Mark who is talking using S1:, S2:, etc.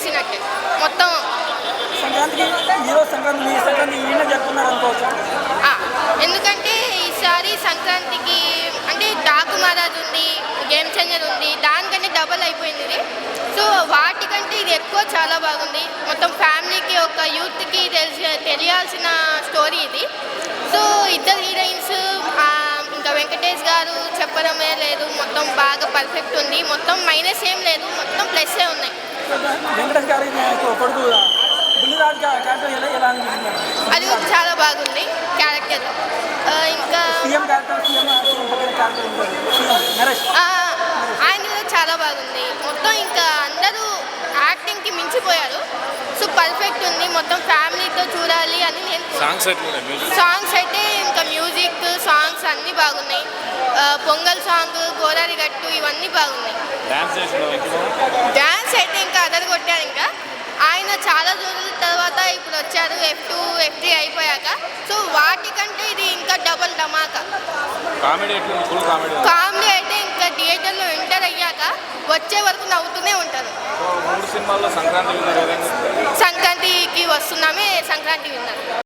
S1: చేసినట్టే మొత్తం.
S2: సంక్రాంతికి ఈరోజు సంక్రాంతి ఈయన జరుపుకున్నారు అనుకోవచ్చు.
S1: ఎందుకంటే ఈసారి సంక్రాంతికి అంటే డాకు మహారాజ్ ఉంది, గేమ్ చేంజర్ ఉంది, దానికంటే డబల్ అయిపోయింది ఇది. సో వాటికంటే ఇది ఎక్కువ చాలా బాగుంది. మొత్తం ఫ్యామిలీకి ఒక యూత్కి తెలియాల్సిన స్టోరీ ఇది. సో ఇద్దరు హీరోయిన్స్ ఇంకా వెంకటేష్ గారు చెప్పడమే లేదు, మొత్తం బాగా పర్ఫెక్ట్ ఉంది. మొత్తం మైనస్ ఏం లేదు, మొత్తం ప్లస్సే ఉన్నాయి.
S2: వెంకటేష్ గారి కొడుకు బుల్లిరాజ్ క్యారెక్టర్ ఎలా అనిపించింది?
S1: అది కూడా చాలా బాగుంది క్యారెక్టర్. ఇంకా ఆయన కూడా చాలా బాగుంది. మొత్తం ఇంకా అందరూ యాక్టింగ్కి మించిపోయారు. సో పర్ఫెక్ట్ ఉంది, మొత్తం ఫ్యామిలీతో చూడాలి అని నేను. సాంగ్స్ అయితే ఇంకా మ్యూజిక్ సాంగ్స్ అన్నీ బాగున్నాయి. పొంగల్ సాంగ్, గోదావరి గట్టు ఇవన్నీ బాగున్నాయి. డ్యాన్స్ అయితే ఇంకా అదరు కొట్టారు. ఇంకా ఆయన చాలా రోజుల తర్వాత ఇప్పుడు వచ్చారు, F2 F3 అయిపోయాక. సో వాటికంటే ఇది ఇంకా డబల్ ధమాకా. కామెడీ అయితే ఇంకా థియేటర్లో ఎంటర్ అయ్యాక వచ్చే వరకు నవ్వుతూనే ఉంటారు. సంక్రాంతికి వస్తున్నామే, సంక్రాంతి విన్నారు.